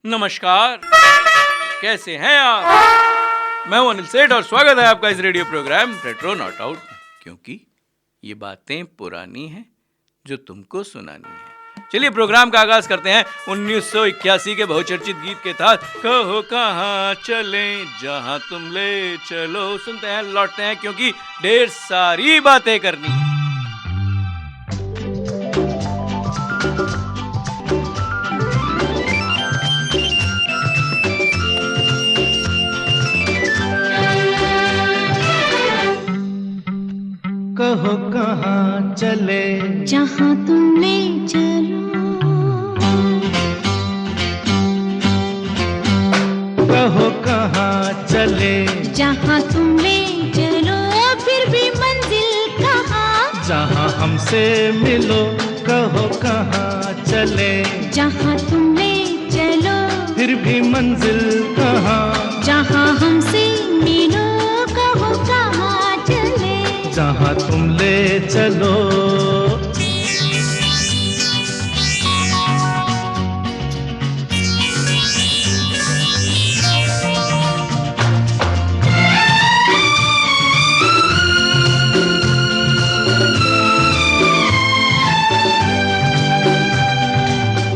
नमस्कार, कैसे हैं आप? मैं हूं अनिल सेठ और स्वागत है आपका इस radio programme retro not out, क्योंकि ये बातें पुरानी हैं जो तुमको सुनानी है। चलिए प्रोग्राम का आगाज करते हैं 1981 के बहुचर्चित गीत के साथ, कहो कहाँ चले जहां तुम ले चलो। सुनते हैं, लौटते हैं, क्योंकि ढेर सारी बातें करनी है। कहो कहाँ चले जहाँ तुम ले चलो, कहो कहाँ चले जहाँ तुम ले चलो, फिर भी मंजिल कहाँ, जहाँ हमसे मिलो। कहो कहाँ चले जहाँ तुम ले चलो, फिर भी मंजिल कहाँ, जहाँ हमसे मिलो। कहो कहाँ चले जहाँ तुम ले चलो।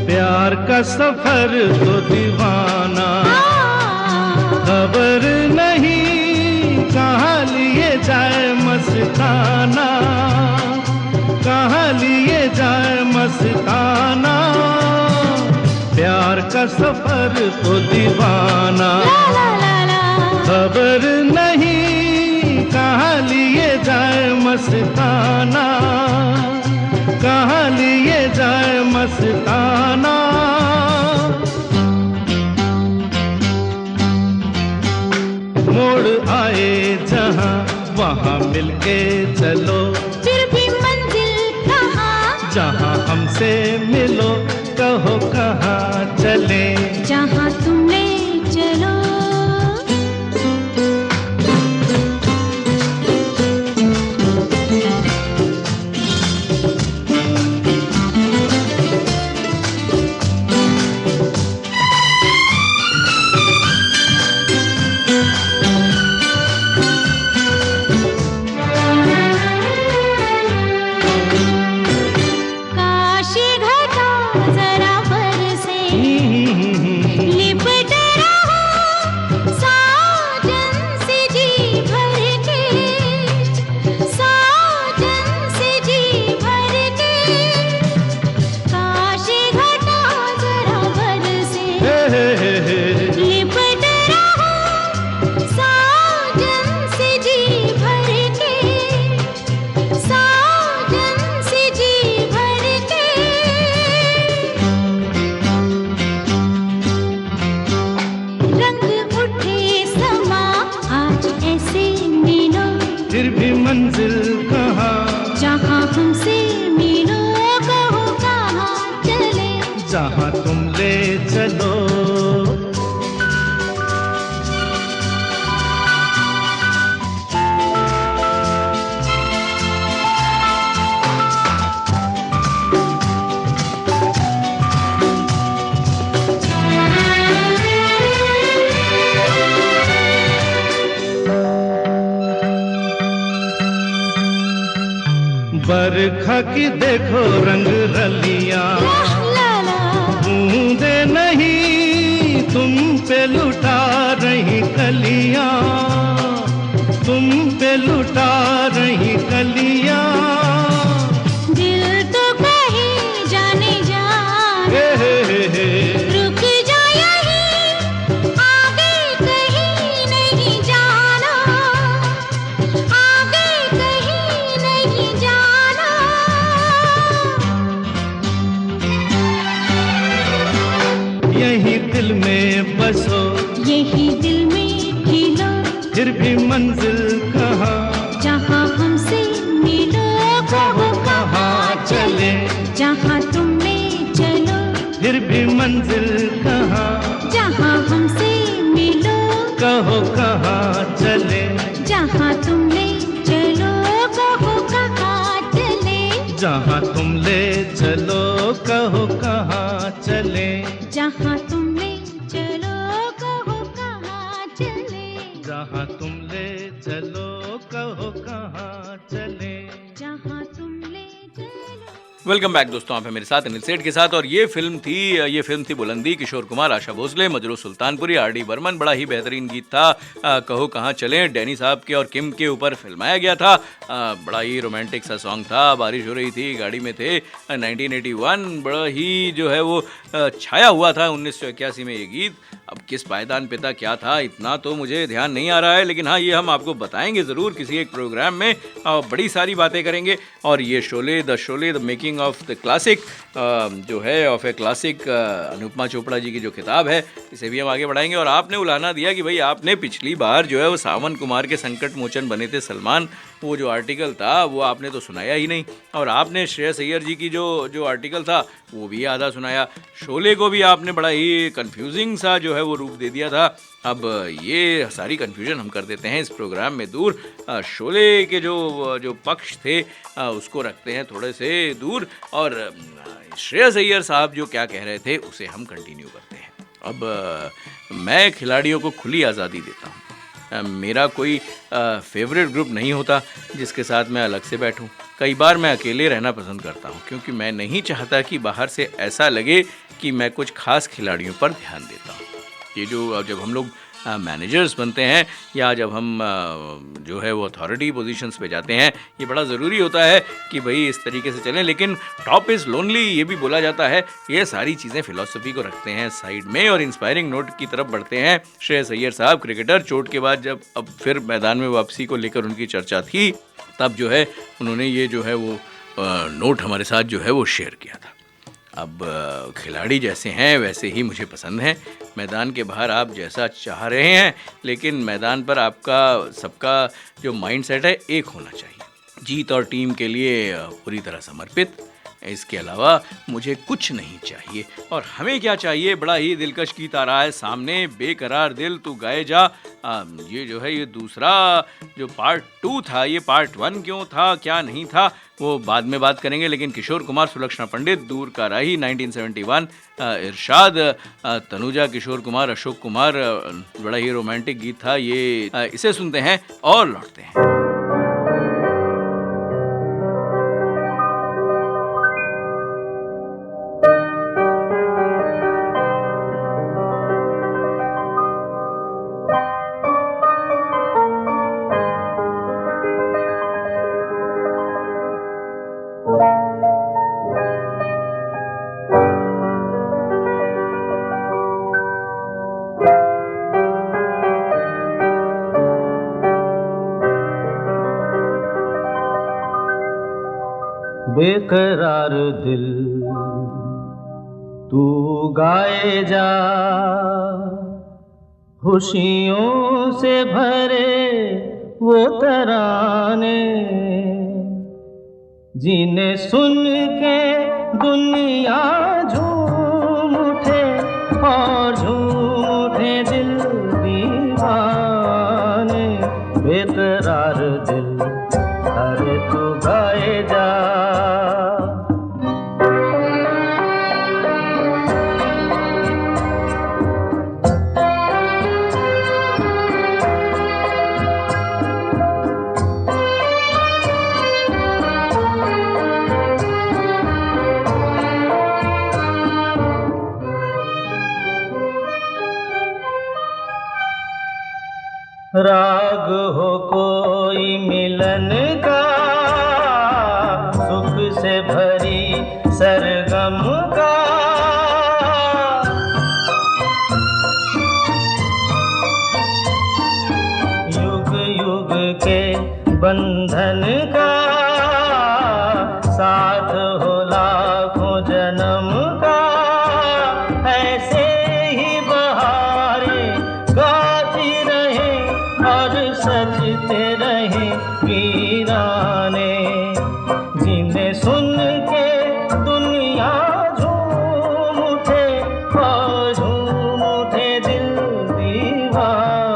प्यार का सफर तो दीवाना, खबर नहीं कहाँ लिए जाए मस्ताना, कहाँ लिए जाए मस्ताना। प्यार का सफर तो दीवाना, खबर नहीं कहाँ लिए जाए मस्ताना, कहाँ लिए जाए मस्ताना। मोड़ आए जहाँ वहाँ मिलके चलो, फिर भी मंजिल कहाँ, जहाँ हमसे मिलो। कहो कहाँ चले जहाँ तुम ले चलो। फिर भी मंजिल कहाँ, जहाँ हमसे मिलो। कहो कहाँ चले जहाँ तुम ले चलो। बरखा की देखो रंग रलियां, बूंदे नहीं तुम पे लुटा रही कलियां, तुम पे लुटा रही कलियां। दिल तो कहीं जाने जाना, रुक जा यहीं, आगे कहीं नहीं जाना, आगे कहीं नहीं जाना। यही दिल में बसो, यही दिल में खिलो, फिर भी मंजिल कहाँ, जहाँ हमसे मिलो। कहो कहाँ चले जहाँ तुम ले चलो, फिर भी मंजिल कहाँ, जहाँ हमसे मिलो। कहो कहाँ चले जहाँ तुम ले चलो। कहो कहाँ चले जहाँ तुम ले चलो। कहो कहाँ चले जहाँ तुम ले वेलकम बैक दोस्तों, आप हैं मेरे साथ अनिल सेठ के साथ। और ये फिल्म थी बुलंदी। किशोर कुमार, आशा भोसले, मजरू सुल्तानपुरी, आर.डी. बर्मन। बड़ा ही बेहतरीन गीत था। कहो कहाँ चलें, डैनी साहब के और किम के ऊपर फिल्माया गया था। बड़ा ही रोमांटिक सा सॉन्ग था। बारिश हो रही थी, गाड़ी में थे। 1981 बड़ा ही जो है वो छाया हुआ था 1981 में ये गीत। अब किस पायदान पे था, क्या था, इतना तो मुझे ध्यान नहीं आ रहा है, लेकिन हाँ ये हम आपको बताएंगे ज़रूर किसी एक प्रोग्राम में। बड़ी सारी बातें करेंगे। और ये Sholay the making of the classic जो है of a classic, Anupama Chopra ji की जो किताब है, इसे भी हम आगे बढ़ाएंगे। और आपने उलाहना दिया कि भाई आपने पिछली बार जो है वो सावन कुमार के संकट मोचन बने थे सलमान, वो जो आर्टिकल था वो आपने तो सुनाया ही नहीं। और आपने श्रेयस अय्यर जी की जो आर्टिकल था वो भी आधा सुनाया। शोले को भी आपने बड़ा ही कंफ्यूजिंग सा जो है वो रूप दे दिया था। अब ये सारी कन्फ्यूजन हम कर देते हैं इस प्रोग्राम में दूर। शोले के जो पक्ष थे उसको रखते हैं थोड़े से दूर, और श्रेयस अय्यर साहब जो क्या कह रहे थे उसे हम कंटिन्यू करते हैं। अब मैं खिलाड़ियों को खुली आज़ादी देता हूँ। मेरा कोई फेवरेट ग्रुप नहीं होता जिसके साथ मैं अलग से बैठूं। कई बार मैं अकेले रहना पसंद करता हूं, क्योंकि मैं नहीं चाहता कि बाहर से ऐसा लगे कि मैं कुछ खास खिलाड़ियों पर ध्यान देता हूं। ये जो जब हम लोग मैनेजर्स बनते हैं या जब हम जो है वो अथॉरिटी पोजीशंस पे जाते हैं, ये बड़ा ज़रूरी होता है कि भाई इस तरीके से चलें। लेकिन टॉप इज़ लोनली ये भी बोला जाता है। ये सारी चीज़ें फ़िलॉसफी को रखते हैं साइड में और इंस्पायरिंग नोट की तरफ बढ़ते हैं। श्रेयस अय्यर साहब क्रिकेटर, चोट के बाद जब अब फिर मैदान में वापसी को लेकर उनकी चर्चा थी, तब जो है उन्होंने ये जो है वो नोट हमारे साथ जो है वो शेयर किया था। अब खिलाड़ी जैसे हैं वैसे ही मुझे पसंद हैं। मैदान के बाहर आप जैसा चाह रहे हैं, लेकिन मैदान पर आपका सबका जो माइंडसेट है एक होना चाहिए। जीत और टीम के लिए पूरी तरह समर्पित। इसके अलावा मुझे कुछ नहीं चाहिए। और हमें क्या चाहिए, बड़ा ही दिलकश गीत आ रहा है सामने, बेकरार दिल तू गाए जा। ये जो है ये दूसरा जो पार्ट 2 था, ये पार्ट 1 क्यों था, क्या नहीं था, वो बाद में बात करेंगे। लेकिन किशोर कुमार, सुलक्षणा पंडित, दूर का राही 1971, इरशाद, तनुजा, किशोर कुमार, अशोक कुमार, बड़ा ही रोमांटिक गीत था ये। इसे सुनते हैं और लौटते हैं। बेकरार दिल तू गाए जा, खुशियों से भरे वो तराने, जिन्हें सुन के दुनिया झूम उठे और झूम उठे दिल दीवाने। बेकरार दिल अरे तू गाए जा। राग हो कोई मिलन का, सुख से भरी सरगम का, युग युग के बंधन का, साथ हो लाखों जन्म का। ऐसे ही बहारें गाती रहे और सजते रहे वीराने, जिन्हें सुन के दुनिया झूम उठे और झूम उठे दिल दीवाने।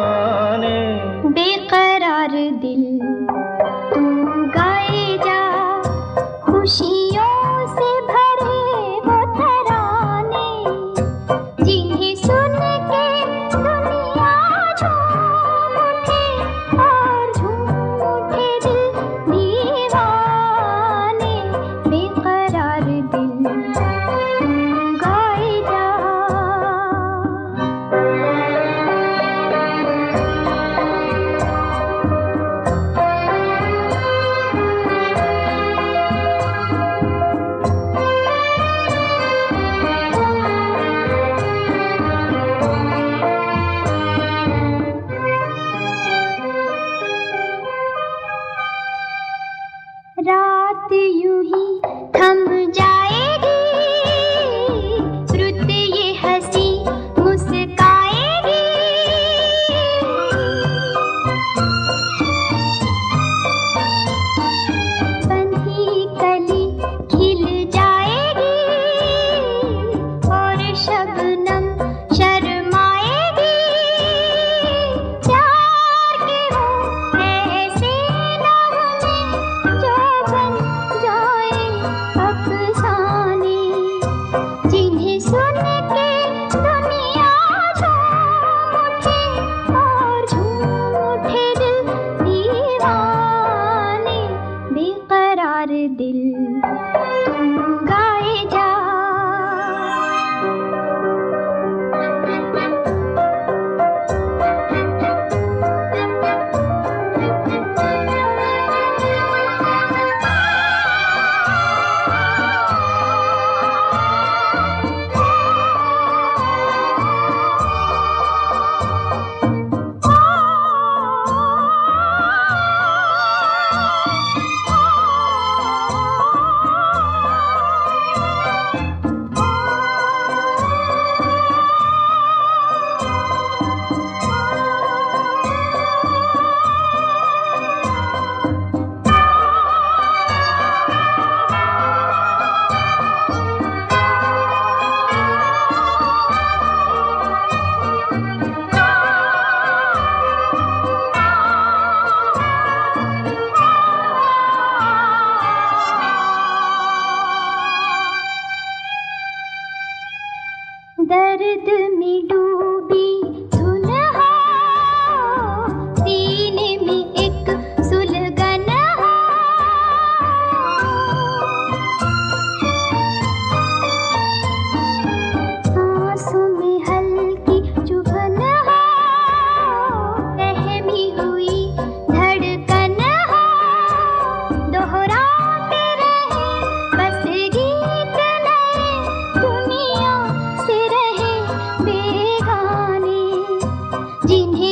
बेकरार दिल तू गा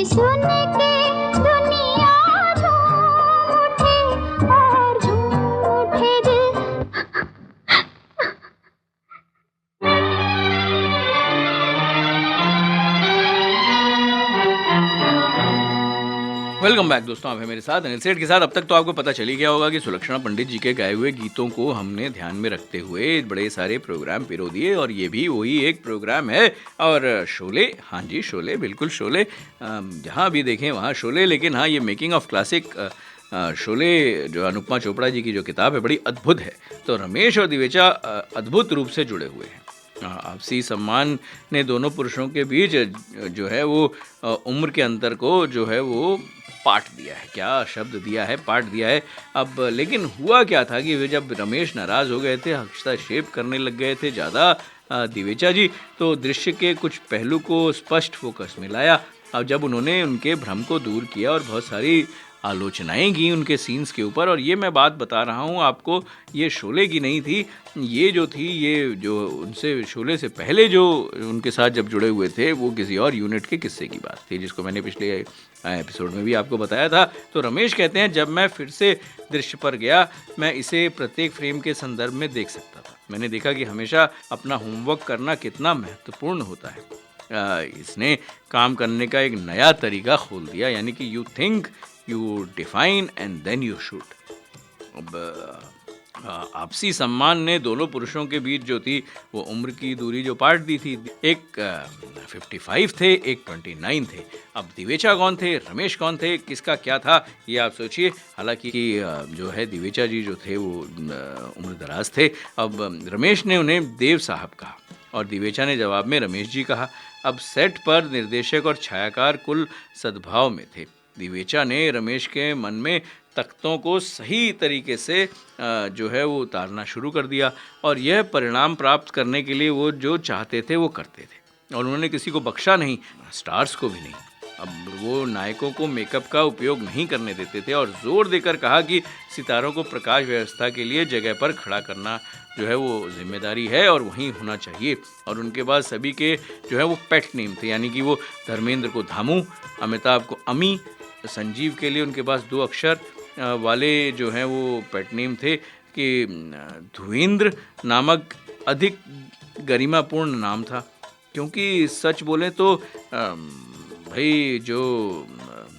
सुन के दुनिया झूम उठे और झूम उठे दिल। वेलकम बैक दोस्तों, आप हैं मेरे साथ अनिल सेठ के साथ। अब तक तो आपको पता चल ही गया होगा कि सुलक्षणा पंडित जी के गाए हुए गीतों को हमने ध्यान में रखते हुए बड़े सारे प्रोग्राम पिरो दिए, और ये भी वही एक प्रोग्राम है। और शोले, हाँ जी शोले, बिल्कुल शोले, जहाँ भी देखें वहाँ शोले। लेकिन हाँ, ये मेकिंग ऑफ क्लासिक शोले जो अनुपमा चोपड़ा जी की जो किताब है बड़ी अद्भुत है। तो रमेश और दिवेचा अद्भुत रूप से जुड़े हुए हैं। आपसी सम्मान ने दोनों पुरुषों के बीच जो है वो उम्र के अंतर को जो है वो पाट दिया है। क्या शब्द दिया है, पाट दिया है। अब लेकिन हुआ क्या था कि वे जब रमेश नाराज़ हो गए थे, हस्तक्षेप करने लग गए थे ज़्यादा दिवेचा जी, तो दृश्य के कुछ पहलू को स्पष्ट फोकस में लाया। अब जब उन्होंने उनके भ्रम को दूर किया और बहुत सारी आलोचनाएं की उनके सीन्स के ऊपर, और ये मैं बात बता रहा हूँ आपको, ये शोले की नहीं थी, ये जो थी, ये जो उनसे शोले से पहले जो उनके साथ जब जुड़े हुए थे वो किसी और यूनिट के किस्से की बात थी, जिसको मैंने पिछले एपिसोड में भी आपको बताया था। तो रमेश कहते हैं, जब मैं फिर से दृश्य पर गया, मैं इसे प्रत्येक फ्रेम के संदर्भ में देख सकता था। मैंने देखा कि हमेशा अपना होमवर्क करना कितना महत्वपूर्ण होता है। इसने काम करने का एक नया तरीका खोल दिया, यानी कि you think, you define and then you shoot. अब आपसी सम्मान ने दोनों पुरुषों के बीच जो थी वो उम्र की दूरी जो पाट दी थी। एक 55 थे, एक 29 थे। अब दिवेचा कौन थे, रमेश कौन थे, किसका क्या था, ये आप सोचिए। हालांकि जो है दिवेचा जी जो थे वो उम्र दराज थे। अब रमेश ने उन्हें देव साहब कहा और दिवेचा ने जवाब में रमेश जी कहा। अब सेट पर निर्देशक और छायाकार कुल सद्भाव में थे। दिवेचा ने रमेश के मन में तख्तों को सही तरीके से जो है वो उतारना शुरू कर दिया, और यह परिणाम प्राप्त करने के लिए वो जो चाहते थे वो करते थे, और उन्होंने किसी को बख्शा नहीं, स्टार्स को भी नहीं। अब वो नायकों को मेकअप का उपयोग नहीं करने देते थे, और जोर देकर कहा कि सितारों को प्रकाश व्यवस्था के लिए जगह पर खड़ा करना जो है वो जिम्मेदारी है और वहीं होना चाहिए। और उनके बाद सभी के जो है वो पेट नेम थे, यानी कि वो धर्मेंद्र को धामू, अमिताभ को अमी, संजीव के लिए उनके पास 2 अक्षर वाले जो हैं वो पेट नेम थे कि धुवेंद्र नामक अधिक गरिमापूर्ण नाम था। क्योंकि सच बोलें तो भाई जो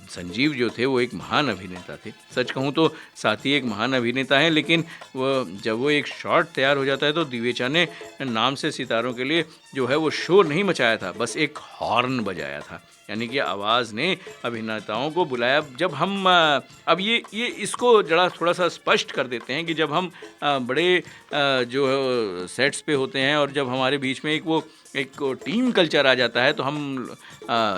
संजीव जो थे वो एक महान अभिनेता थे। सच कहूँ तो साथ ही एक महान अभिनेता हैं, लेकिन जब वो एक शॉट तैयार हो जाता है तो दिवेचा ने नाम से सितारों के लिए जो है वो शोर नहीं मचाया था, बस एक हॉर्न बजाया था, यानी कि आवाज़ ने अभिनेताओं को बुलाया। जब हम अब ये इसको जरा थोड़ा सा स्पष्ट कर देते हैं कि जब हम बड़े जो सेट्स पे होते हैं और जब हमारे बीच में एक टीम कल्चर आ जाता है तो हम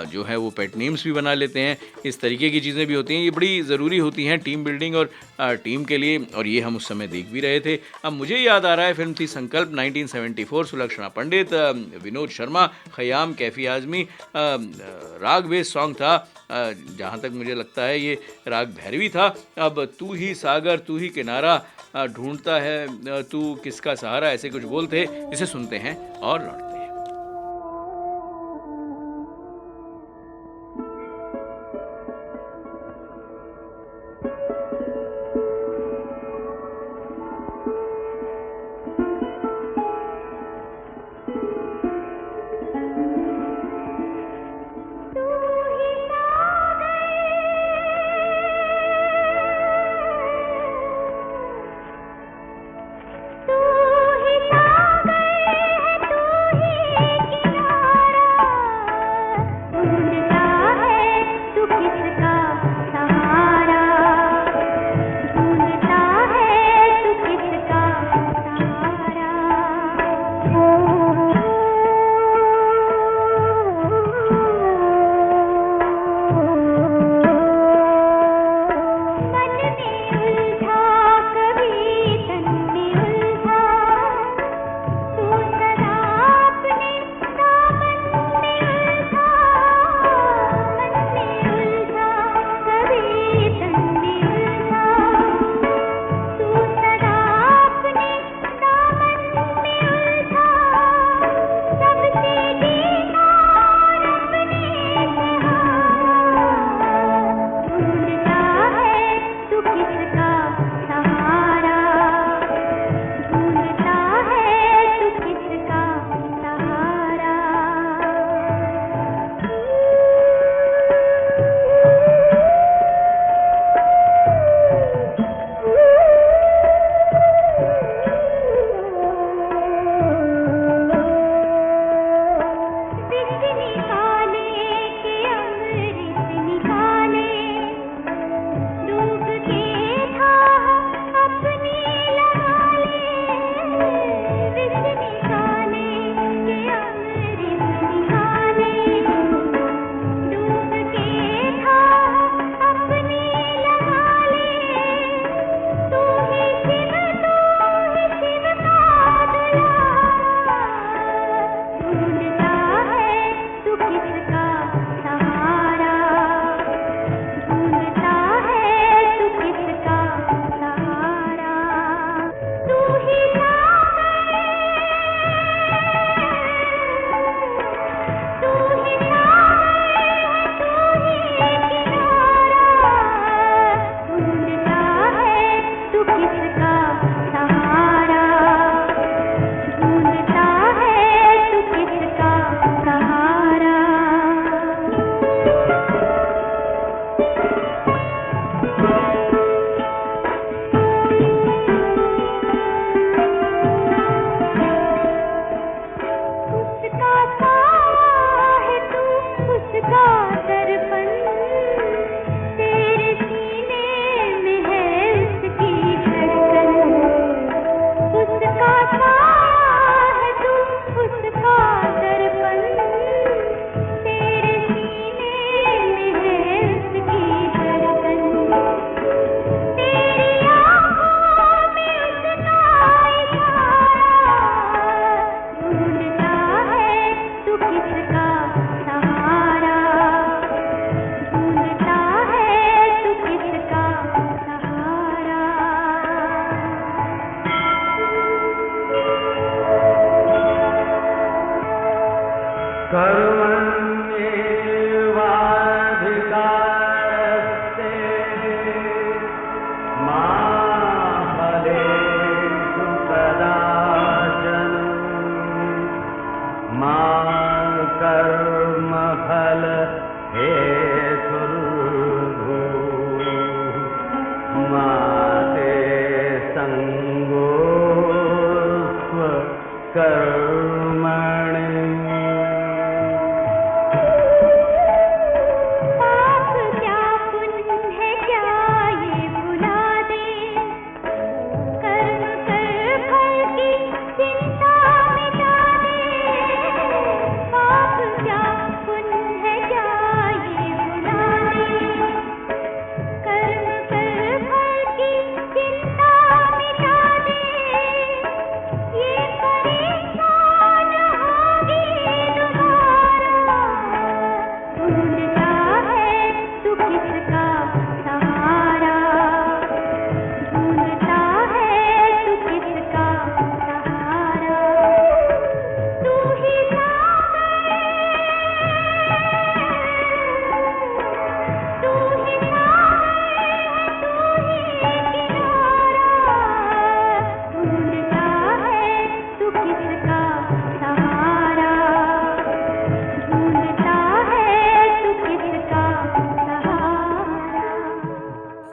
जो है वो पेट नेम्स भी बना लेते हैं। इस तरीके की चीज़ें भी होती हैं, ये बड़ी ज़रूरी होती हैं टीम बिल्डिंग और टीम के लिए, और ये हम उस समय देख भी रहे थे। अब मुझे याद आ रहा है, फिल्म थी संकल्प 1974, सुलक्षणा पंडित, विनोद शर्मा, खयाम, कैफी आज़मी, राग बेस सॉन्ग था, जहाँ तक मुझे लगता है ये राग भैरवी था। अब तू ही सागर तू ही किनारा, ढूंढता है तू किसका सहारा, ऐसे कुछ बोल थे। इसे सुनते हैं और लौटते हैं। तू ही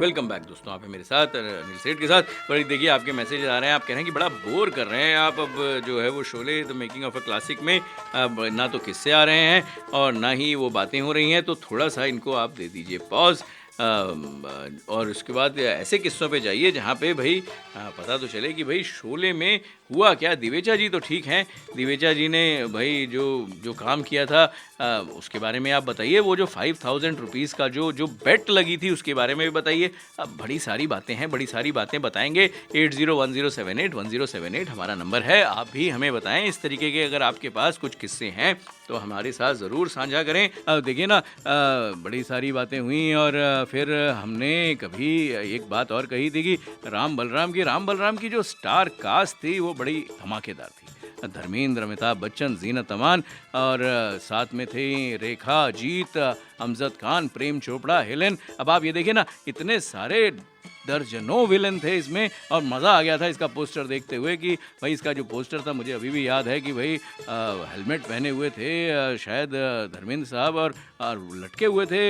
वेलकम बैक दोस्तों, आप हैं मेरे साथ अनिल सेठ के साथ। पर देखिए आपके मैसेज आ रहे हैं, आप कह रहे हैं कि बड़ा बोर कर रहे हैं आप। अब जो है वो Sholay the making of a classic में अब ना तो किस्से आ रहे हैं और ना ही वो बातें हो रही हैं, तो थोड़ा सा इनको आप दे दीजिए पॉज और उसके बाद ऐसे किस्सों पे जाइए जहाँ पे भाई पता तो चले कि भाई शोले में हुआ क्या। दिवेचा जी तो ठीक हैं, दिवेचा जी ने भाई जो काम किया था उसके बारे में आप बताइए। वो जो 5000 रुपीज़ का जो बेट लगी थी उसके बारे में भी बताइए। अब बड़ी सारी बातें हैं, बड़ी सारी बातें बताएंगे। 8010781078 हमारा नंबर है। आप भी हमें बताएं इस तरीके के, अगर आपके पास कुछ किस्से हैं तो हमारे साथ ज़रूर साझा करें। देखिए ना बड़ी सारी बातें हुई और फिर हमने कभी एक बात और कही थी कि राम बलराम की जो स्टार कास्ट थी वो बड़ी धमाकेदार थी। धर्मेंद्र, अमिताभ बच्चन, जीनत अमान और साथ में थे रेखा, जीत, अमजद खान, प्रेम चोपड़ा, हेलेन। अब आप ये देखिए ना, इतने सारे दर्जनों विलन थे इसमें और मज़ा आ गया था इसका पोस्टर देखते हुए कि भाई इसका जो पोस्टर था मुझे अभी भी याद है कि भाई हेलमेट पहने हुए थे शायद धर्मेंद्र साहब और लटके हुए थे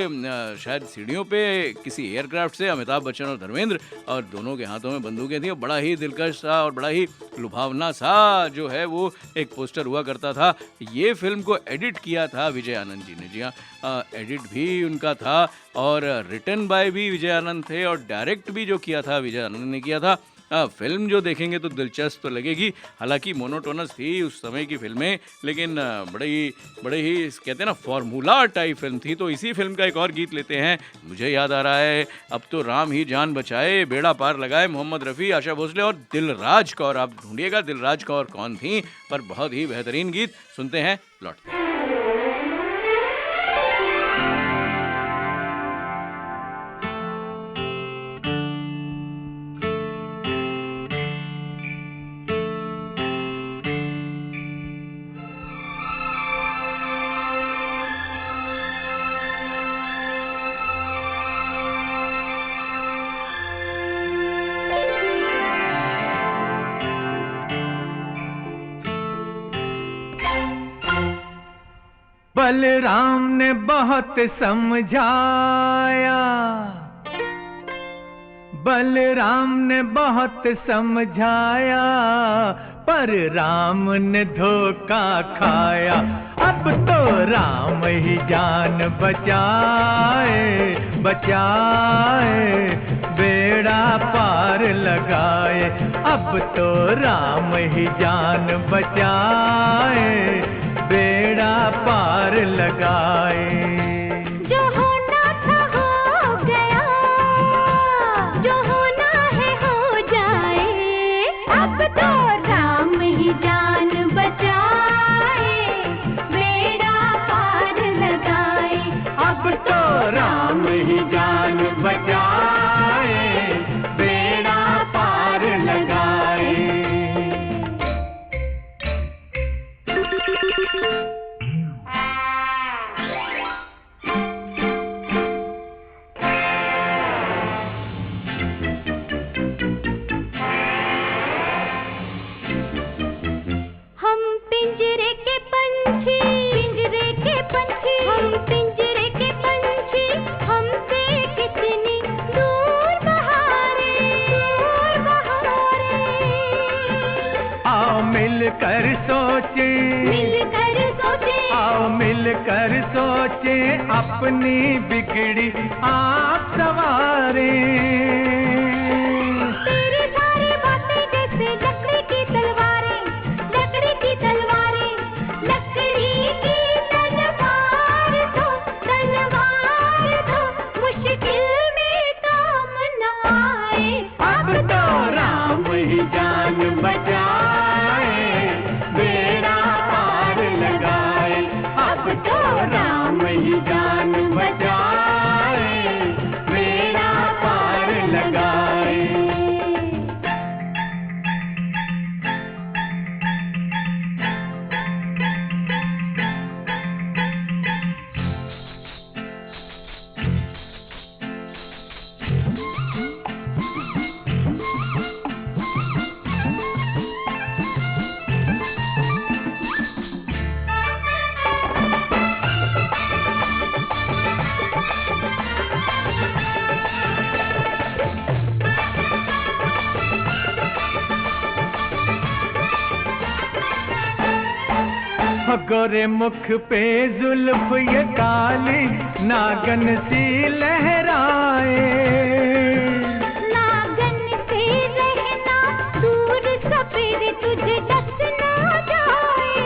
शायद सीढ़ियों पे किसी एयरक्राफ्ट से अमिताभ बच्चन और धर्मेंद्र, और दोनों के हाथों में बंदूकें थी। बड़ा ही दिलकश सा और बड़ा ही लुभावना सा जो है वो एक पोस्टर हुआ करता था। ये फिल्म को एडिट किया था विजय आनंद जी ने। जी हाँ, एडिट भी उनका था और रिटन बाय भी विजय आनंद थे और डायरेक्ट भी जो किया था विजय आनंद ने किया था। फिल्म जो देखेंगे तो दिलचस्प तो लगेगी, हालांकि मोनोटोनस थी उस समय की फिल्में, लेकिन बड़े ही कहते हैं ना फॉर्मूला टाइप फिल्म थी। तो इसी फिल्म का एक और गीत लेते हैं। मुझे याद आ रहा है, अब तो राम ही जान बचाए, बेड़ा पार लगाए, मोहम्मद रफ़ी, आशा भोसले और दिलराज कौर। आप ढूंढिएगा दिलराज कौर कौन थी, पर बहुत ही बेहतरीन गीत सुनते हैं, लौटते हैं। बलराम ने बहुत समझाया, बलराम ने बहुत समझाया, पर राम ने धोखा खाया। अब तो राम ही जान बचाए, बचाए, बेड़ा पार लगाए। अब तो राम ही जान बचाए, बेड़ा पार लगाए। जो होना था हो गया, जो होना है हो जाए। अब तो राम ही जान बचाए, बेड़ा पार लगाए। अब तो राम ही जान बचाए, बेड़ा पार लगाए। मिलकर सोचे, मिलकर सोचे, आओ मिलकर सोचे, अपनी बिगड़ी आप सवारे। तेरी सारी बातें जैसे लकड़ी की तलवारें, लकड़ी की तलवारें, लकड़ी की तलवार दो, तलवार दो, मुश्किल में काम न आए। अब तो राम ही जान बचाए, बेड़ा पार लगाए। अब तो राम ही जान बचाए, बेड़ा पार लगाए। गोरे मुख पे जुल्फ ये काली नागन सी लहराए। नागन से रहना दूर, सपेरे तुझे डस ना जाए।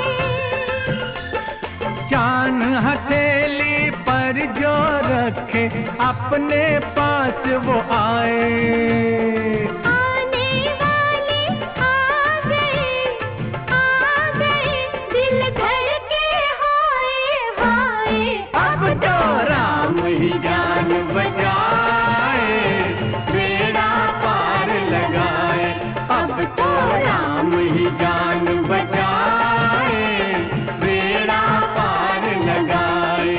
जान हथेली पर जो रखे अपने पास वो आए। जान बचाए, बेड़ा पार लगाए। अब तो राम ही जान बचाए, बेड़ा पार लगाए।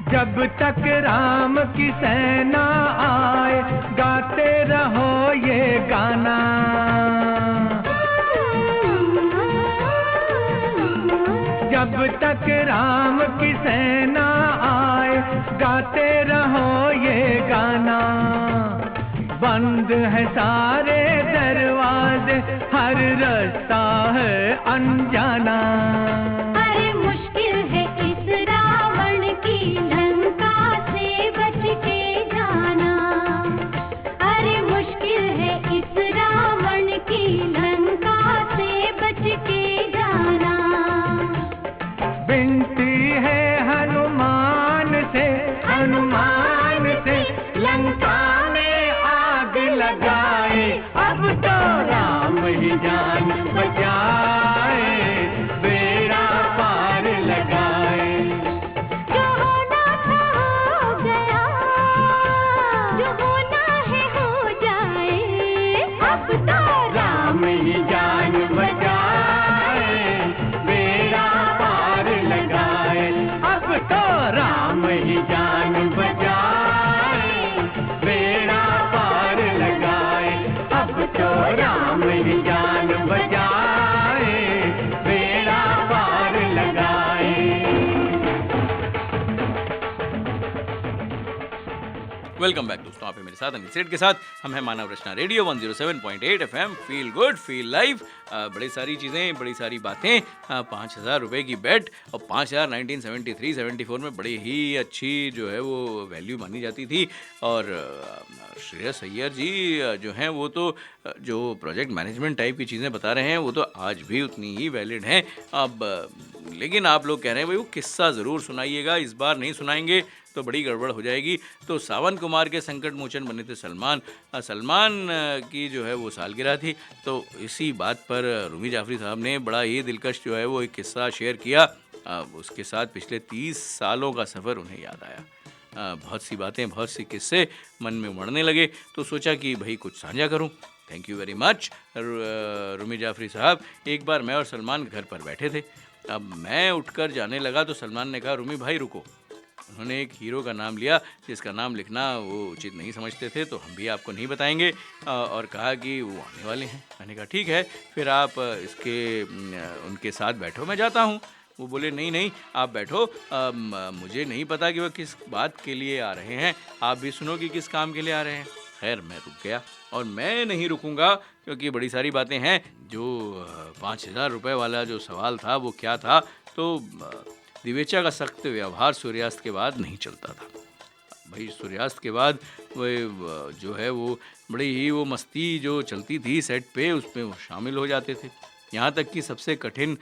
जब तक राम की सेना आए गाते रहो ये गाना। जब तक राम की सेना आए गाते रहो ये गाना। बंद है सारे दरवाजे, हर रास्ता है अनजाना। अरे मुश्किल है इस रावण की लंका से बच के जाना। अरे मुश्किल है इस रावण की लंका से बच के जाना। विनती है हनुमान से, हनुमान से लंका में आग लगाए। अब तो राम ही जान बचाए, बेड़ा पार लगाए। जो होना था हो गया, जो होना है हो जाए। अब तो राम ही जान बचाए, बेड़ा पार लगाए। अब तो राम ही जान बचाए, बेड़ा पार लगाए। अब तो राम ही जान बचाए, बेड़ा पार लगाए। वेलकम बैक दोस्तों, आप हैं मेरे साथ अनिल सेठ के साथ। हम हैं Manav Rachna radio 107.8 FM। Feel good feel live. बड़ी सारी चीज़ें, बड़ी सारी बातें। 5,000 रुपये की बेट और 5,000 1973-74 में बड़ी ही अच्छी जो है वो वैल्यू मानी जाती थी। और श्रेयस अय्यर जी जो हैं वो तो जो प्रोजेक्ट मैनेजमेंट टाइप की चीज़ें बता रहे हैं वो तो आज भी उतनी ही वैलिड हैं। अब लेकिन आप लोग कह रहे हैं भाई वो किस्सा ज़रूर सुनाइएगा, इस बार नहीं सुनाएंगे तो बड़ी गड़बड़ हो जाएगी। तो सावन कुमार के संकट मोचन बने थे सलमान। सलमान की जो है वो सालगिरह थी, तो इसी बात पर रूमी जाफरी साहब ने बड़ा ही दिलकश जो है वो एक किस्सा शेयर किया। उसके साथ पिछले 30 सालों का सफ़र उन्हें याद आया। बहुत सी बातें, बहुत सी किस्से मन में उमड़ने लगे, तो सोचा कि भाई कुछ साझा करूं। Thank you very much Rumi Jaffery साहब। एक बार मैं और सलमान घर पर बैठे थे। अब मैं उठकर जाने लगा तो सलमान ने कहा, रूमी भाई रुको। उन्होंने एक हीरो का नाम लिया जिसका नाम लिखना वो उचित नहीं समझते थे, तो हम भी आपको नहीं बताएंगे, और कहा कि वो आने वाले हैं। मैंने कहा ठीक है, फिर आप उनके साथ बैठो, मैं जाता हूँ। वो बोले नहीं नहीं आप बैठो, मुझे नहीं पता कि वह किस बात के लिए आ रहे हैं, आप भी सुनो कि किस काम के लिए आ रहे हैं। खैर मैं रुक गया, और मैं नहीं रुकूंगा क्योंकि बड़ी सारी बातें हैं। जो 5,000 रुपये वाला जो सवाल था वो क्या था, तो दिवेचा का सख्त व्यवहार सूर्यास्त के बाद नहीं चलता था। भाई सूर्यास्त के बाद वो जो है वो बड़ी ही वो मस्ती जो चलती थी सेट पे, उसमें वो शामिल हो जाते थे। यहाँ तक कि सबसे कठिन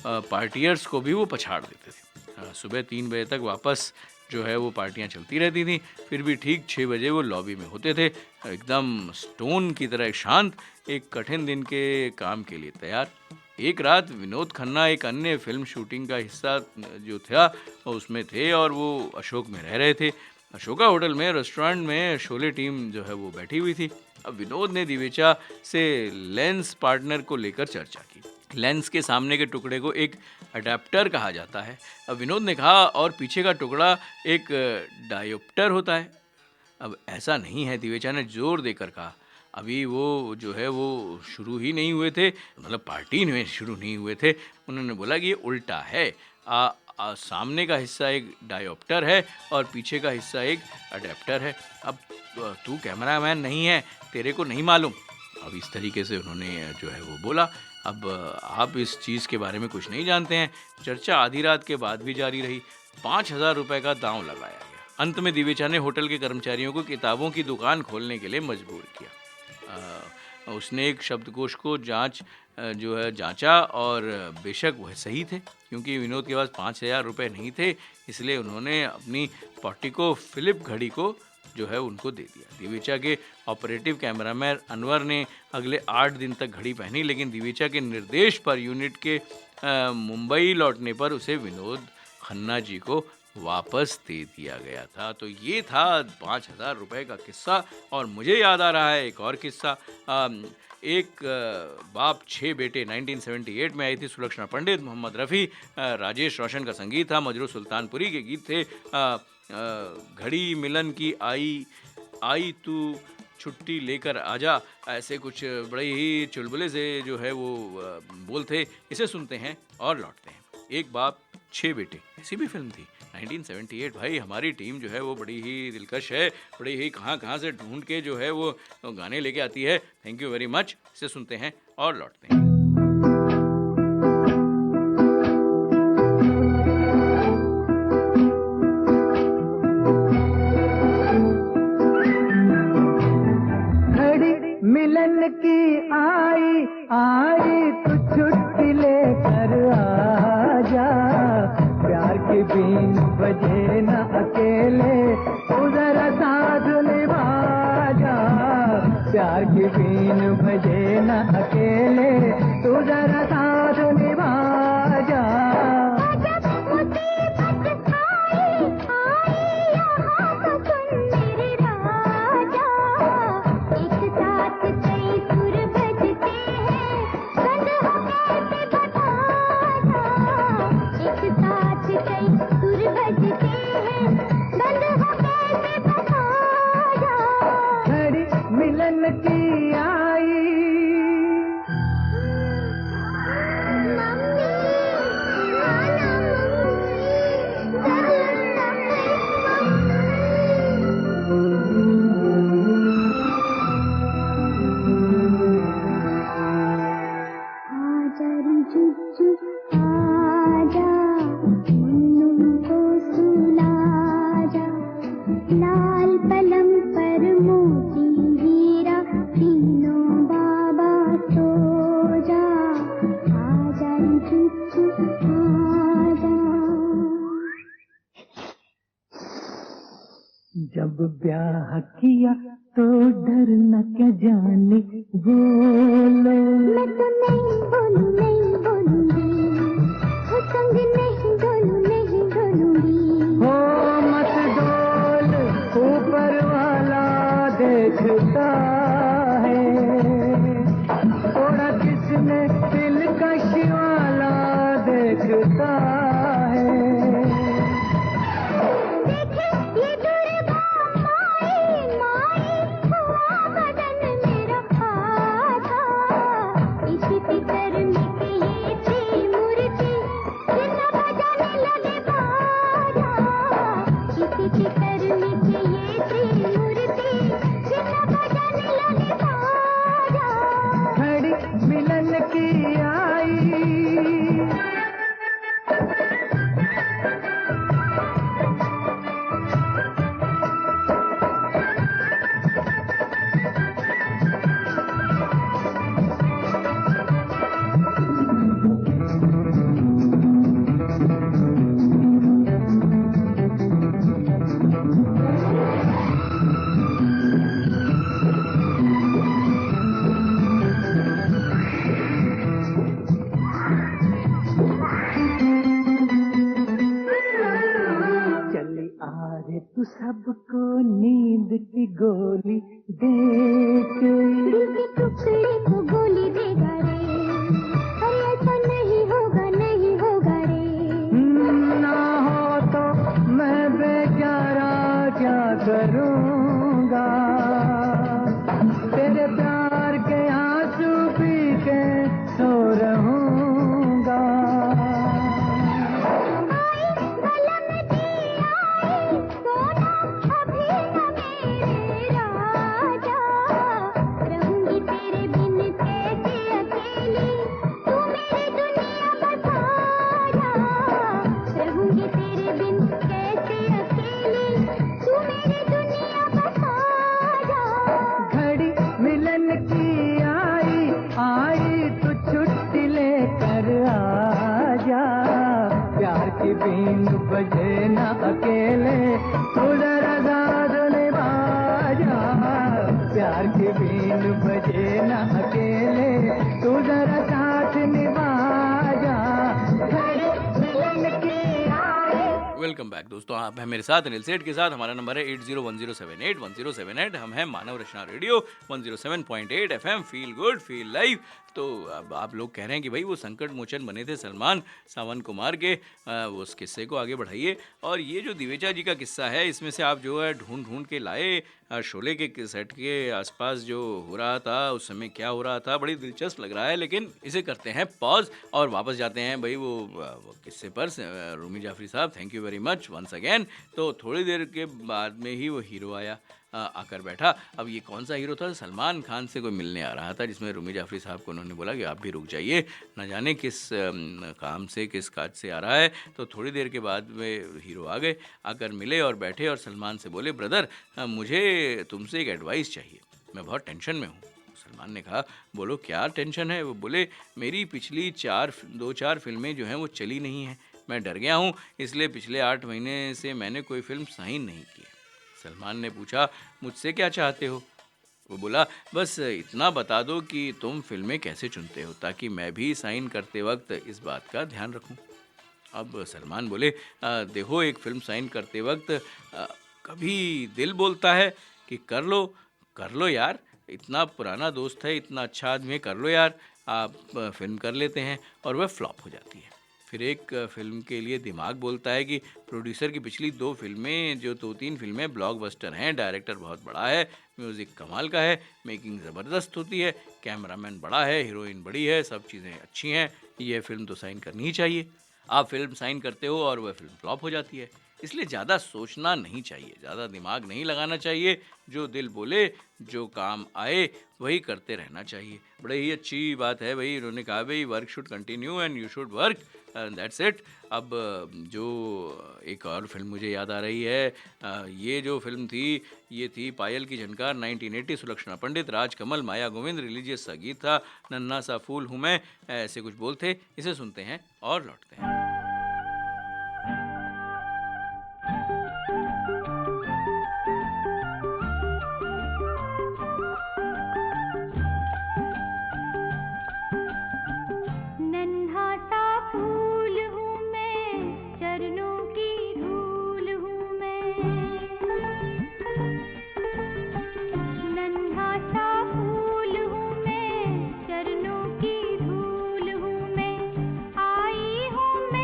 पार्टियर्स को भी वो पछाड़ देते थे। सुबह 3 बजे तक वापस जो है वो पार्टियाँ चलती रहती थी, फिर भी ठीक 6 बजे वो लॉबी में होते थे, एकदम स्टोन की तरह शांत, एक कठिन दिन के काम के लिए तैयार। एक रात विनोद खन्ना एक अन्य फिल्म शूटिंग का हिस्सा जो था उसमें थे, और वो अशोक में रह रहे थे। अशोका होटल में रेस्टोरेंट में शोले टीम जो है वो बैठी हुई थी। अब विनोद ने दिवेचा से लेंस पार्टनर को लेकर चर्चा की। लेंस के सामने के टुकड़े को एक अडेप्टर कहा जाता है। अब विनोद ने कहा और पीछे का टुकड़ा एक डायोप्टर होता है। अब ऐसा नहीं है, दिवेचा ने जोर देकर कहा। अभी वो जो है वो शुरू ही नहीं हुए थे, मतलब पार्टी में शुरू नहीं हुए थे। उन्होंने बोला कि ये उल्टा है, सामने का हिस्सा एक डायोप्टर है और पीछे का हिस्सा एक अडेप्टर है। अब तू कैमरामैन नहीं है, तेरे को नहीं मालूम। अब इस तरीके से उन्होंने जो है वो बोला। अब आप इस चीज़ के बारे में कुछ नहीं जानते हैं। चर्चा आधी रात के बाद भी जारी रही। 5,000 रुपये का दांव लगाया गया। अंत में दिवेचा ने होटल के कर्मचारियों को किताबों की दुकान खोलने के लिए मजबूर किया। उसने एक शब्दकोश को जांचा और बेशक वह सही थे, क्योंकि विनोद के पास 5,000 रुपये नहीं थे, इसलिए उन्होंने अपनी पोर्टिको फिलिप घड़ी को जो है उनको दे दिया। दिवेचा के ऑपरेटिव कैमरामैन अनवर ने अगले 8 दिन तक घड़ी पहनी, लेकिन दिवेचा के निर्देश पर यूनिट के मुंबई लौटने पर उसे विनोद खन्ना जी को वापस दे दिया गया था। तो ये था 5,000 रुपये का किस्सा। और मुझे याद आ रहा है एक और किस्सा। एक बाप 6 बेटे 1978 में आई थी। सुलक्षणा पंडित, मोहम्मद रफ़ी, राजेश रोशन का संगीत था, मजरू सुल्तानपुरी के गीत थे। घड़ी मिलन की आई तू छुट्टी लेकर आजा, ऐसे कुछ बड़े ही चुलबुले से जो है वो बोल थे। इसे सुनते हैं और लौटते हैं। एक बाप 6 बेटे, ऐसी भी फिल्म थी 1978। भाई हमारी टीम जो है वो बड़ी ही दिलकश है, बड़ी ही कहाँ से ढूंढ के जो है वो गाने लेके आती है। Thank you very much. इसे सुनते हैं और लौटते हैं। मिलन की आई तू छुट्टी लेकर आजा, प्यार के 3 बजे न अकेले उधर साथ निभा जा, प्यार के 3 बजे न अकेले उधर साथ निभा जा। मिलन की आई जब ब्याह किया तो डरना क्या जाने बोलो। मैं तो नहीं बोलूंगी, हो संग नहीं डोलूंगी। हो मत डोल, ऊपर वाला देखता है, थोड़ा किसने दिलकश वाला देखता है। मिलन की आई तू सबको नींद की गोली दे के तू छुट्टी लेकर आ जा, प्यार की बीन बजे ना अकेले, तू जरा साथ निभा जा, प्यार की बीन बजे ना अकेले, तू जरा साथ निभा जा, घड़ी मिलन की आए। वेलकम बैक दोस्तों, आप हैं मेरे साथ अनिल सेठ के साथ। हमारा नंबर है 8010781078। हम हैं Manav Rachna radio 107.8 FM। Feel good feel live. तो अब आप लोग कह रहे हैं कि भाई वो संकट मोचन बने थे सलमान सावन को मार के, उस किस्से को आगे बढ़ाइए। और ये जो दिवेचा जी का किस्सा है, इसमें से आप जो है ढूंढ ढूंढ के लाए शोले के सेट के आसपास जो हो रहा था उस समय क्या हो रहा था, बड़ी दिलचस्प लग रहा है। लेकिन इसे करते हैं पॉज और वापस जाते हैं भाई वो किस्से पर। रूमी जाफरी साहब, thank you very much once again. तो थोड़ी देर के बाद में ही वो हीरो आया, आकर बैठा। अब ये कौन सा हीरो था? सलमान खान से कोई मिलने आ रहा था, जिसमें रूमी जाफरी साहब को उन्होंने बोला कि आप भी रुक जाइए, न जाने किस काम से किस काज से आ रहा है। तो थोड़ी देर के बाद में हीरो आ गए, आकर मिले और बैठे और सलमान से बोले, ब्रदर मुझे तुमसे एक एडवाइस चाहिए, मैं बहुत टेंशन में हूँ। सलमान ने कहा, बोलो क्या टेंशन है? वो बोले, मेरी पिछली 2-4 फिल्में जो हैं वो चली नहीं हैं, मैं डर गया हूँ, इसलिए पिछले 8 महीने से मैंने कोई फिल्म साइन नहीं की है। सलमान ने पूछा, मुझसे क्या चाहते हो? वो बोला, बस इतना बता दो कि तुम फिल्में कैसे चुनते हो, ताकि मैं भी साइन करते वक्त इस बात का ध्यान रखूं। अब सलमान बोले, देखो एक फिल्म साइन करते वक्त कभी दिल बोलता है कि कर लो यार, इतना पुराना दोस्त है, इतना अच्छा आदमी है, कर लो यार। आप फिल्म कर लेते हैं और वह फ्लॉप हो जाती है। फिर एक फिल्म के लिए दिमाग बोलता है कि प्रोड्यूसर की पिछली 2 फिल्में, जो 2-3 फिल्में ब्लॉकबस्टर हैं, डायरेक्टर बहुत बड़ा है, म्यूज़िक कमाल का है, मेकिंग ज़बरदस्त होती है, कैमरामैन बड़ा है, हीरोइन बड़ी है, सब चीज़ें अच्छी हैं, ये फिल्म तो साइन करनी ही चाहिए। आप फिल्म साइन करते हो और वह फिल्म फ्लॉप हो जाती है। इसलिए ज़्यादा सोचना नहीं चाहिए, ज़्यादा दिमाग नहीं लगाना चाहिए, जो दिल बोले, जो काम आए वही करते रहना चाहिए। बड़े ही अच्छी बात है भाई, उन्होंने कहा भाई work should continue and you should work, that's it. अब जो एक और फिल्म मुझे याद आ रही है, ये जो फिल्म थी ये थी पायल की झनकार 1980, सुलक्षणा पंडित, राजकमल, माया गोविंद, रिलीजियस सा गीत था, नन्हा सा फूल हूँ मैं, ऐसे कुछ बोल थे। इसे सुनते हैं और लौटते हैं। चरणों की धूल हूँ मैं, आई हूँ मैं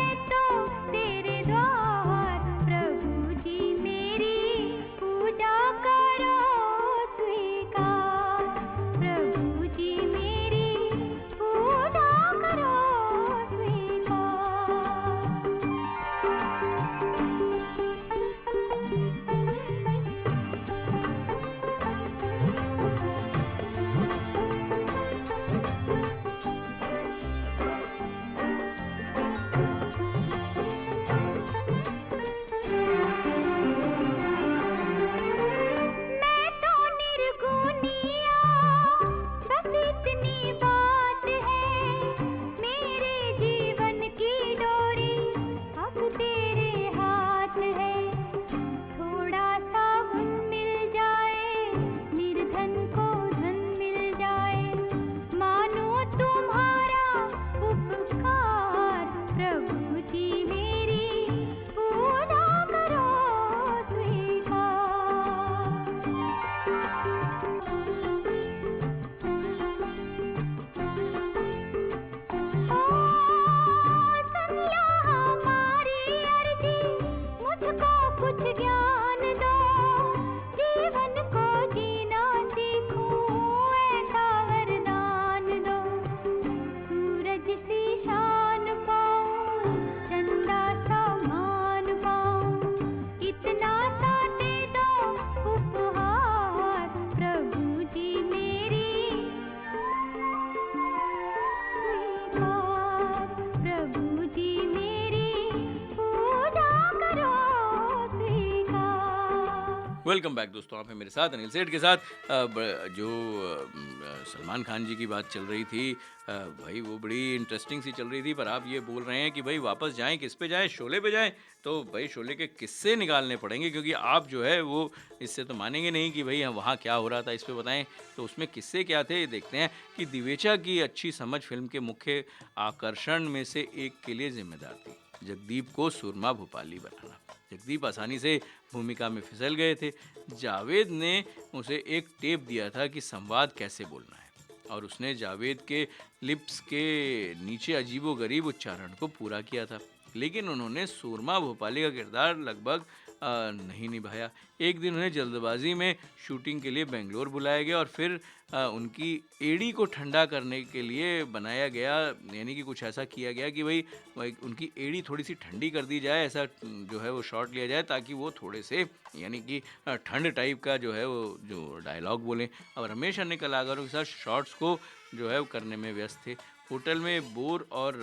वेलकम बैक दोस्तों, आप हैं मेरे साथ अनिल सेठ के साथ। जो सलमान खान जी की बात चल रही थी, भाई वो बड़ी इंटरेस्टिंग सी चल रही थी, पर आप ये बोल रहे हैं कि भाई वापस जाएं, किस पे जाएं, शोले पे जाएं। तो भाई शोले के किस्से निकालने पड़ेंगे, क्योंकि आप जो है वो इससे तो मानेंगे नहीं कि भाई वहाँ क्या हो रहा था, इस पे बताएं। तो उसमें किस्से क्या थे देखते हैं कि दिवेचा की अच्छी समझ फिल्म के मुख्य आकर्षण में से एक के लिए जिम्मेदार थी, जगदीप को सुरमा भोपाली बनाना। जगदीप आसानी से भूमिका में फिसल गए थे। जावेद ने उसे एक टेप दिया था कि संवाद कैसे बोलना है, और उसने जावेद के लिप्स के नीचे अजीबोगरीब उच्चारण को पूरा किया था। लेकिन उन्होंने सूरमा भोपाली का किरदार लगभग नहीं निभाया। एक दिन उन्हें जल्दबाजी में शूटिंग के लिए बेंगलोर बुलाया गया और फिर उनकी एड़ी को ठंडा करने के लिए बनाया गया, यानी कि कुछ ऐसा किया गया कि भाई उनकी एड़ी थोड़ी सी ठंडी कर दी जाए, ऐसा जो है वो शॉट लिया जाए ताकि वो थोड़े से यानी कि ठंड टाइप का जो है वो जो डायलॉग बोलें। अब रमेश अन्य कलाकारों के साथ शॉट्स को जो है वो करने में व्यस्त थे। होटल में बोर और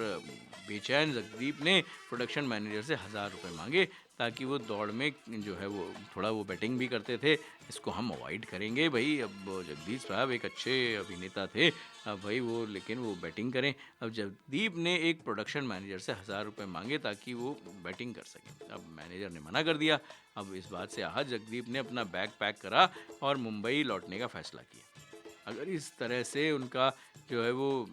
बेचैन जगदीप ने प्रोडक्शन मैनेजर से 1000 रुपये मांगे ताकि वो दौड़ में जो है वो थोड़ा वो बैटिंग भी करते थे। इसको हम अवॉइड करेंगे भाई, अब जगदीप साहब एक अच्छे अभिनेता थे, अब भाई वो लेकिन वो बैटिंग करें। अब जगदीप ने एक प्रोडक्शन मैनेजर से 1000 रुपये मांगे ताकि वो बैटिंग कर सकें। अब मैनेजर ने मना कर दिया। अब इस बात से आहत जगदीप ने अपना बैग पैक करा और मुंबई लौटने का फैसला किया। अगर इस तरह से उनका जो है वो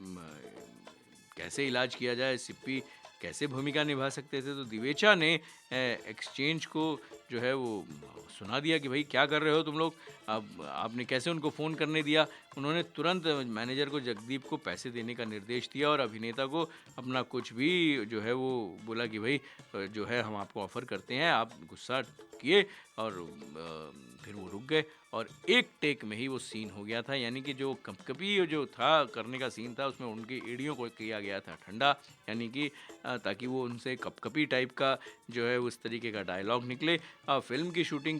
कैसे इलाज किया जाए, सिप्पी कैसे भूमिका निभा सकते थे, तो दिवेचा ने एक्सचेंज को जो है वो सुना दिया कि भाई क्या कर रहे हो तुम लोग। अब आपने कैसे उनको फ़ोन करने दिया। उन्होंने तुरंत मैनेजर को जगदीप को पैसे देने का निर्देश दिया और अभिनेता को अपना कुछ भी जो है वो बोला कि भाई जो है हम आपको ऑफ़र करते हैं। आप गुस्सा किए और फिर वो रुक गए और एक टेक में ही वो सीन हो गया था, यानी कि जो कपकपी जो था करने का सीन था उसमें उनकी एड़ियों को किया गया था ठंडा, यानी कि ताकि वो उनसे कपकपी टाइप का जो है उस तरीके का डायलॉग निकले। फिल्म की शूटिंग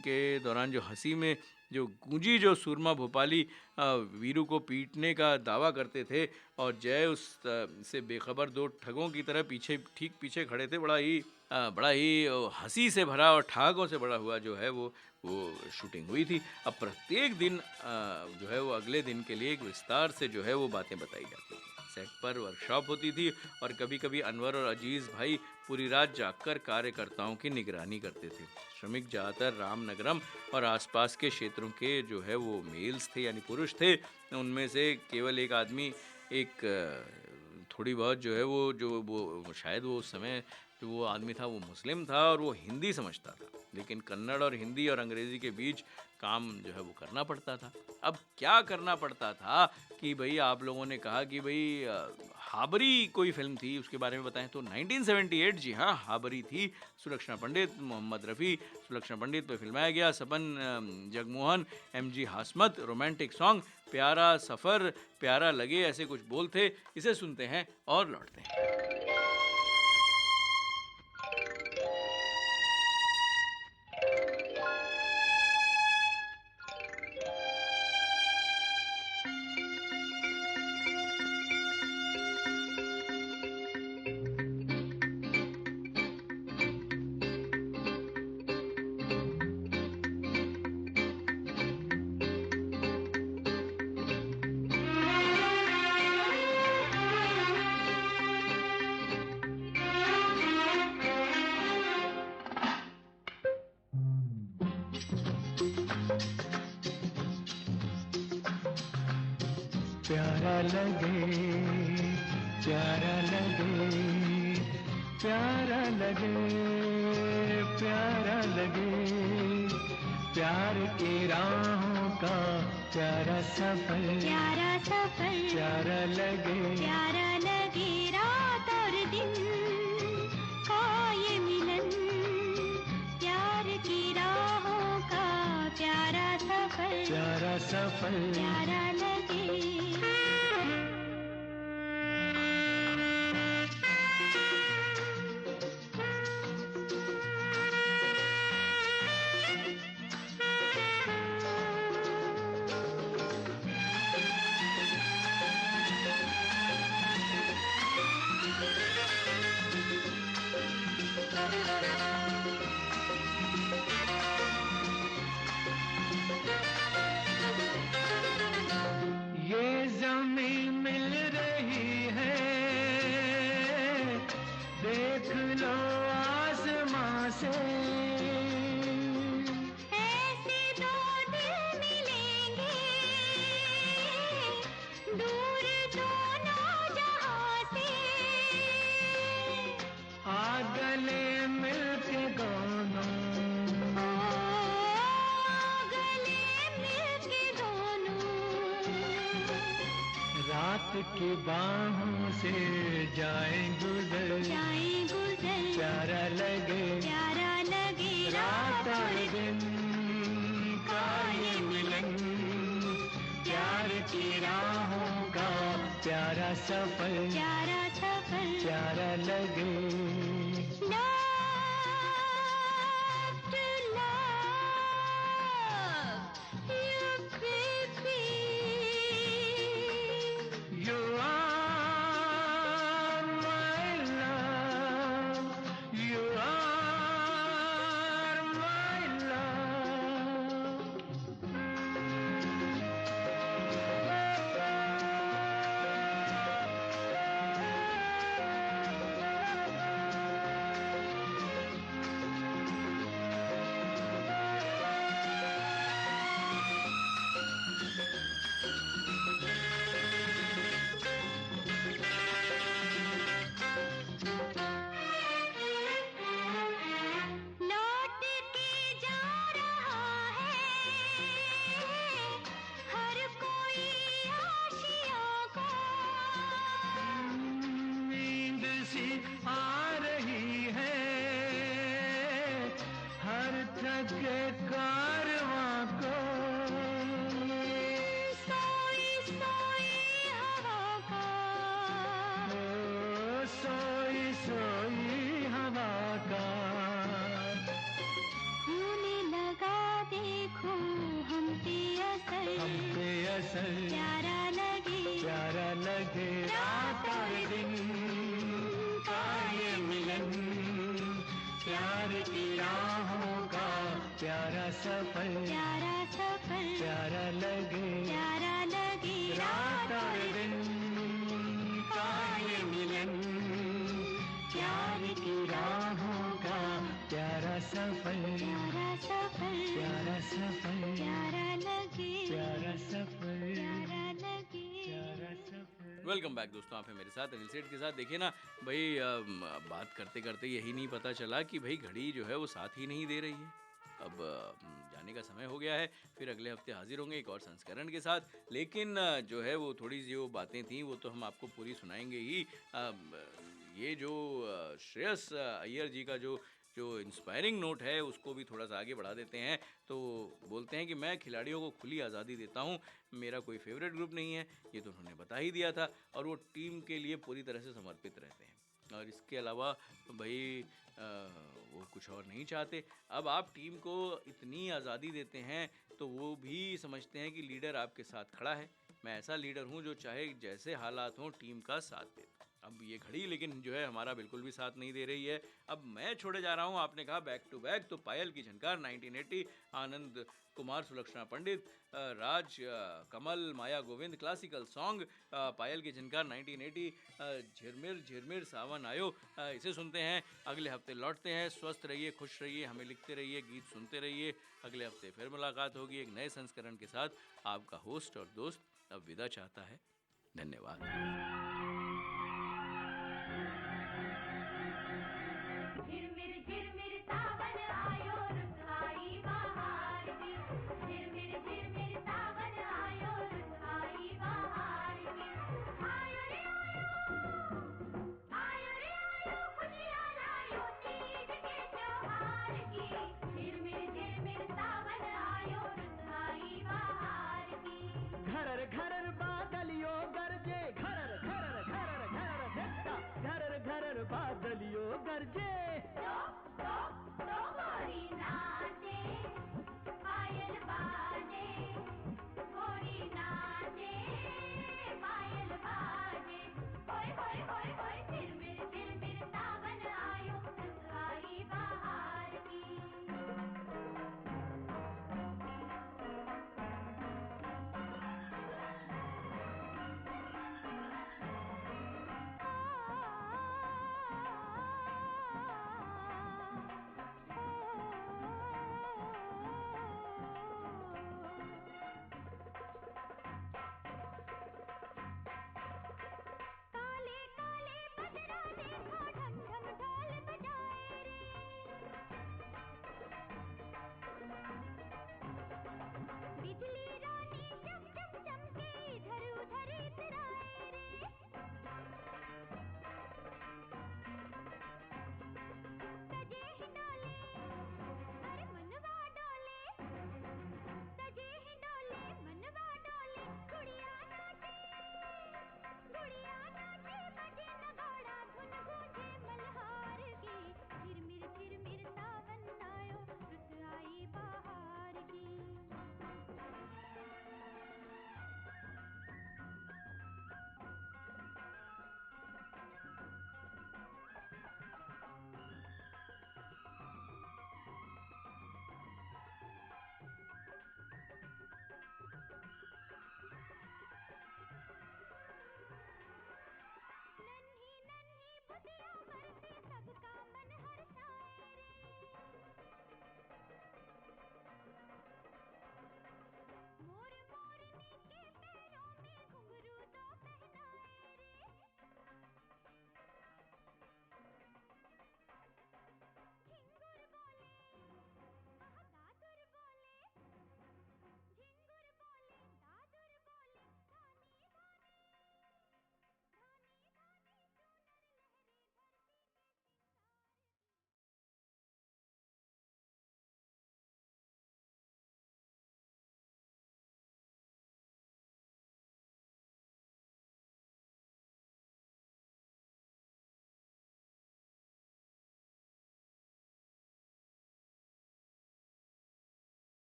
के दौरान जो हंसी में जो गूंजी जो सूरमा भोपाली वीरू को पीटने का दावा करते थे और जय उस से बेखबर दो ठगों की तरह ठीक पीछे खड़े थे। बड़ा ही हंसी से भरा और ठहाकों से भरा हुआ जो है वो शूटिंग हुई थी। अब प्रत्येक दिन जो है वो अगले दिन के लिए एक विस्तार से जो है वो बातें बताई जाती थी। सेट पर वर्कशॉप होती थी और कभी कभी अनवर और अजीज़ भाई पूरी रात जागकर कार्यकर्ताओं की निगरानी करते थे। श्रमिक ज़्यादातर रामनगरम और आसपास के क्षेत्रों के जो है वो मेल्स थे, यानी पुरुष थे। उनमें से केवल एक आदमी थोड़ी बहुत जो है वो शायद वो उस समय जो वो आदमी था वो मुस्लिम था और वो हिंदी समझता था, लेकिन कन्नड़ और हिंदी और अंग्रेज़ी के बीच काम जो है वो करना पड़ता था। अब क्या करना पड़ता था कि भाई आप लोगों ने कहा कि भाई हाबरी कोई फिल्म थी, उसके बारे में बताएं। तो 1978, जी हाँ, हाबरी थी। सुलक्षणा पंडित, मोहम्मद रफ़ी, सुलक्षणा पंडित पे फिल्माया गया। सपन जगमोहन, MG हासमत, रोमांटिक सॉन्ग, प्यारा सफ़र प्यारा लगे, ऐसे कुछ बोल थे। इसे सुनते हैं और लौटते हैं। प्यारा लगे प्यारा लगे प्यारा लगे प्यारा लगे, प्यार की राहों का प्यारा सफर प्यारा लगे रात और दिन का ये मिलन, प्यार की राहों का प्यारा सफर प्यारा लगे। रात की बाहों से जाए गुजर प्यारा लगे रात और दिन का ये मिलन प्यार की राहों का प्यारा सफर प्यारा लगे आ रही है हर थके कारवां को सोई हवा का होने लगा देखो हम पे असर प्यारा लगे रात और दिन का ये मिलन प्यार की राहों का प्यारा सफर प्यारा लगे रात और दिन का ये मिलन प्यार की राहों का प्यारा सफर प्यारा सफर वेलकम बैक दोस्तों, आप हैं मेरे साथ अनिल सेठ के साथ। देखिए ना भाई, बात करते करते यही नहीं पता चला कि भाई घड़ी जो है वो साथ ही नहीं दे रही है। अब जाने का समय हो गया है, फिर अगले हफ्ते हाजिर होंगे एक और संस्करण के साथ। लेकिन जो है वो थोड़ी सी जो बातें थी वो तो हम आपको पूरी सुनाएंगे ही। ये जो श्रेयस अय्यर जी का जो इंस्पायरिंग नोट है उसको भी थोड़ा सा आगे बढ़ा देते हैं। तो बोलते हैं कि मैं खिलाड़ियों को खुली आज़ादी देता हूं, मेरा कोई फेवरेट ग्रुप नहीं है, ये तो उन्होंने बता ही दिया था, और वो टीम के लिए पूरी तरह से समर्पित रहते हैं और इसके अलावा भाई वो कुछ और नहीं चाहते। अब आप टीम को इतनी आज़ादी देते हैं तो वो भी समझते हैं कि लीडर आपके साथ खड़ा है। मैं ऐसा लीडर हूं जो चाहे जैसे हालात हों टीम का साथ दे। अब ये घड़ी लेकिन जो है हमारा बिल्कुल भी साथ नहीं दे रही है। अब मैं छोड़े जा रहा हूँ, आपने कहा बैक टू बैक, तो पायल की झनकार 1980, आनंद कुमार, सुलक्षणा पंडित, राज कमल, माया गोविंद, क्लासिकल सॉन्ग पायल की झनकार 1980, झिरमिर झिरमिर सावन आयो। इसे सुनते हैं, अगले हफ्ते लौटते हैं। स्वस्थ रहिए, खुश रहिए, हमें लिखते रहिए, गीत सुनते रहिए। अगले हफ्ते फिर मुलाकात होगी एक नए संस्करण के साथ। आपका होस्ट और दोस्त अब विदा चाहता है। धन्यवाद।